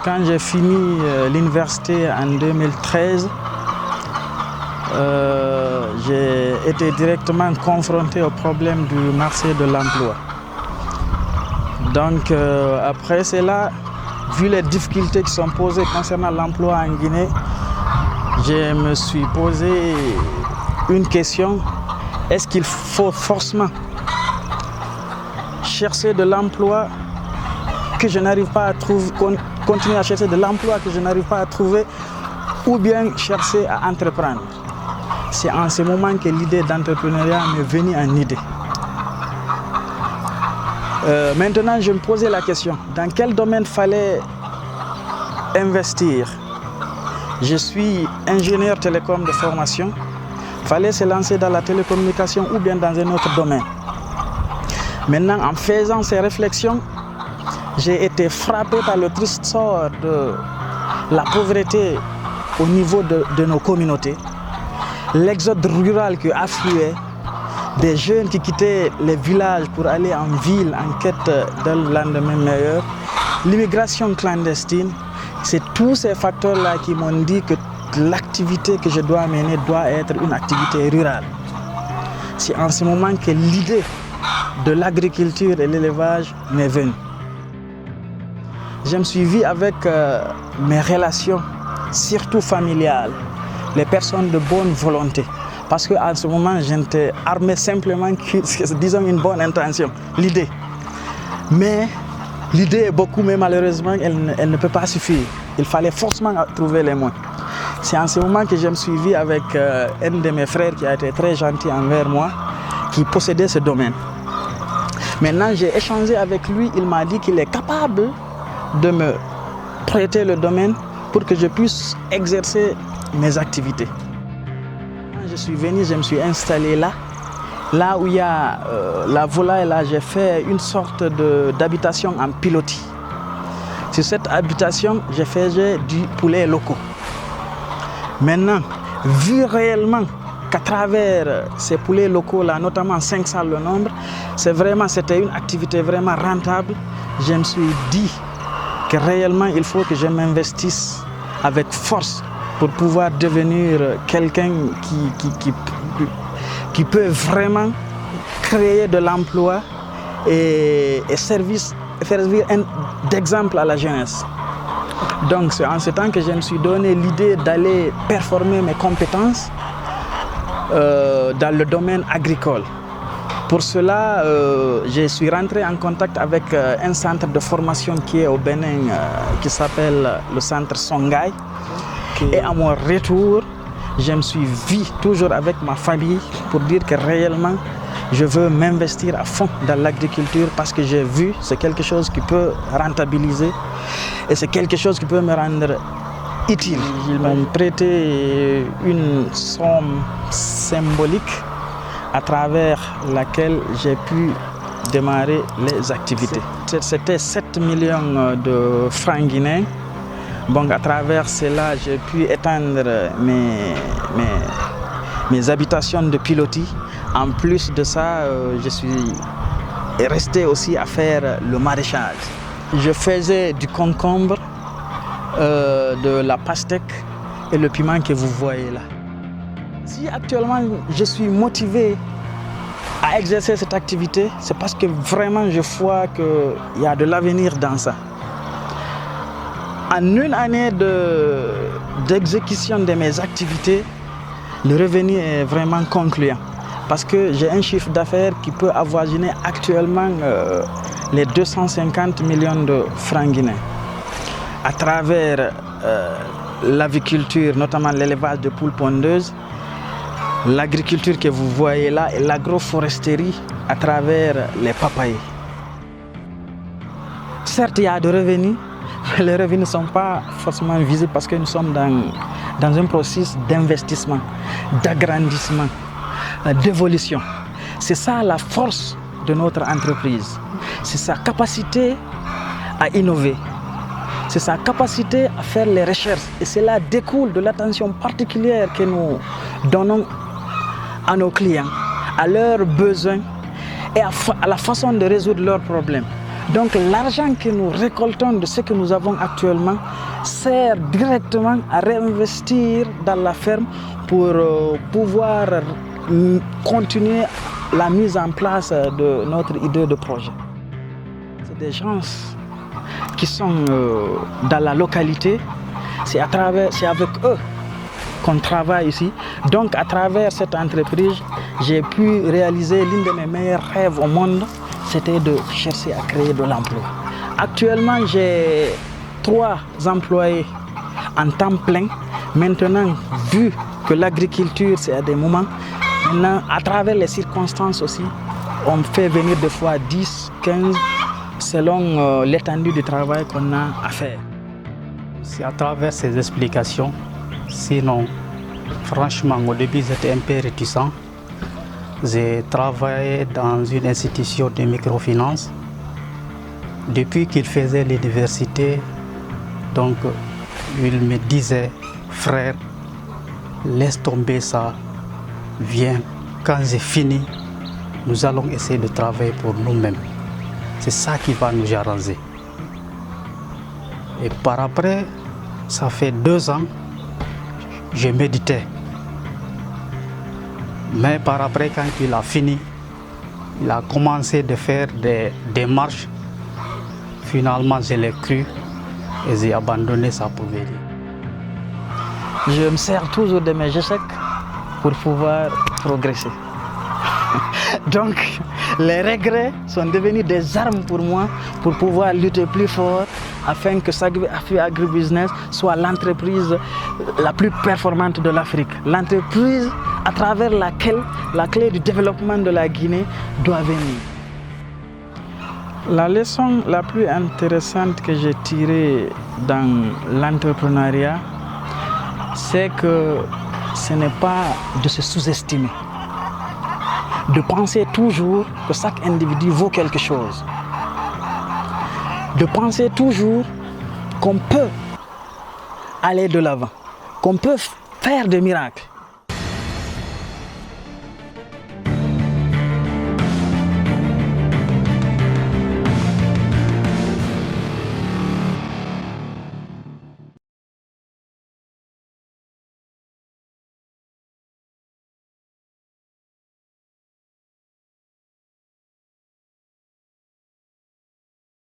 Quand j'ai fini l'université en 2013, j'ai été directement confronté au problème du marché de l'emploi. Donc après cela, vu les difficultés qui sont posées concernant l'emploi en Guinée, je me suis posé une question. Est-ce qu'il faut forcément chercher de l'emploi que je n'arrive pas à trouver, continuer à chercher de l'emploi que je n'arrive pas à trouver, ou bien chercher à entreprendre? C'est en ce moment que l'idée d'entrepreneuriat m'est venue en idée. Maintenant, je me posais la question, dans quel domaine fallait investir? Je suis ingénieur télécom de formation. Fallait se lancer dans la télécommunication ou bien dans un autre domaine. Maintenant, en faisant ces réflexions, j'ai été frappé par le triste sort de la pauvreté au niveau de nos communautés, l'exode rural qui affluait, des jeunes qui quittaient les villages pour aller en ville en quête d'un lendemain meilleur, l'immigration clandestine. C'est tous ces facteurs-là qui m'ont dit que l'activité que je dois mener doit être une activité rurale. C'est en ce moment que l'idée de l'agriculture et l'élevage m'est venue. Je me suis vu avec mes relations, surtout familiales, les personnes de bonne volonté. Parce qu'en ce moment, j'étais armé simplement, disons, une bonne intention, l'idée. Mais l'idée est beaucoup, mais malheureusement, elle ne peut pas suffire. Il fallait forcément trouver les moyens. C'est en ce moment que je me suis vu avec un de mes frères qui a été très gentil envers moi, qui possédait ce domaine. Maintenant, j'ai échangé avec lui, il m'a dit qu'il est capable de me prêter le domaine pour que je puisse exercer mes activités. Quand je suis venu, je me suis installé là où il y a la volaille, là j'ai fait une sorte d'habitation en pilotis. Sur cette habitation, je faisais du poulet locaux. Maintenant, vu réellement qu'à travers ces poulets locaux-là, notamment 500 le nombre, c'était une activité vraiment rentable, je me suis dit que réellement il faut que je m'investisse avec force pour pouvoir devenir quelqu'un qui peut vraiment créer de l'emploi et servir d'exemple à la jeunesse. Donc c'est en ce temps que je me suis donné l'idée d'aller performer mes compétences dans le domaine agricole. Pour cela, je suis rentré en contact avec un centre de formation qui est au Bénin, qui s'appelle le centre Songhai. Et à mon retour, je me suis vu toujours avec ma famille pour dire que réellement, je veux m'investir à fond dans l'agriculture parce que j'ai vu, c'est quelque chose qui peut rentabiliser et c'est quelque chose qui peut me rendre utile. Ils m'ont prêté une somme symbolique à travers laquelle j'ai pu démarrer les activités. C'était 7 millions de francs guinéens. Bon, à travers cela, j'ai pu étendre mes habitations de pilotis. En plus de ça, je suis resté aussi à faire le maraîchage. Je faisais du concombre, de la pastèque et le piment que vous voyez là. Si actuellement je suis motivé à exercer cette activité, c'est parce que vraiment je vois qu'il y a de l'avenir dans ça. En une année d'exécution de mes activités, le revenu est vraiment concluant. Parce que j'ai un chiffre d'affaires qui peut avoisiner actuellement les 250 millions de francs guinéens. À travers l'aviculture, notamment l'élevage de poules pondeuses, l'agriculture que vous voyez là et l'agroforesterie à travers les papayers. Certes, il y a des revenus, mais les revenus ne sont pas forcément visibles parce que nous sommes dans un processus d'investissement, d'agrandissement, d'évolution. C'est ça la force de notre entreprise. C'est sa capacité à innover. C'est sa capacité à faire les recherches. Et cela découle de l'attention particulière que nous donnons à nos clients, à leurs besoins et à la façon de résoudre leurs problèmes. Donc l'argent que nous récoltons de ce que nous avons actuellement sert directement à réinvestir dans la ferme pour pouvoir continuer la mise en place de notre idée de projet. C'est des gens qui sont dans la localité, c'est avec eux qu'on travaille ici. Donc à travers cette entreprise, j'ai pu réaliser l'un de mes meilleurs rêves au monde, c'était de chercher à créer de l'emploi. Actuellement, j'ai 3 employés en temps plein. Maintenant, vu que l'agriculture, c'est à des moments, maintenant, à travers les circonstances aussi, on fait venir des fois 10, 15, selon l'étendue du travail qu'on a à faire. C'est à travers ces explications, sinon, franchement, au début, j'étais un peu réticent. J'ai travaillé dans une institution de microfinance. Depuis qu'il faisait l'université, donc il me disait, frère, laisse tomber ça, viens, quand j'ai fini, nous allons essayer de travailler pour nous-mêmes. C'est ça qui va nous arranger. Et par après, ça fait 2 ans, je méditais. Mais par après, quand il a fini, il a commencé de faire des démarches. Finalement, je l'ai cru et j'ai abandonné sa pauvreté. Je me sers toujours de mes échecs pour pouvoir progresser. Donc, les regrets sont devenus des armes pour moi pour pouvoir lutter plus fort afin que Sagbe Agribusiness soit l'entreprise la plus performante de l'Afrique. L'entreprise à travers laquelle la clé du développement de la Guinée doit venir. La leçon la plus intéressante que j'ai tirée dans l'entrepreneuriat, c'est que ce n'est pas de se sous-estimer, de penser toujours que chaque individu vaut quelque chose, de penser toujours qu'on peut aller de l'avant, qu'on peut faire des miracles.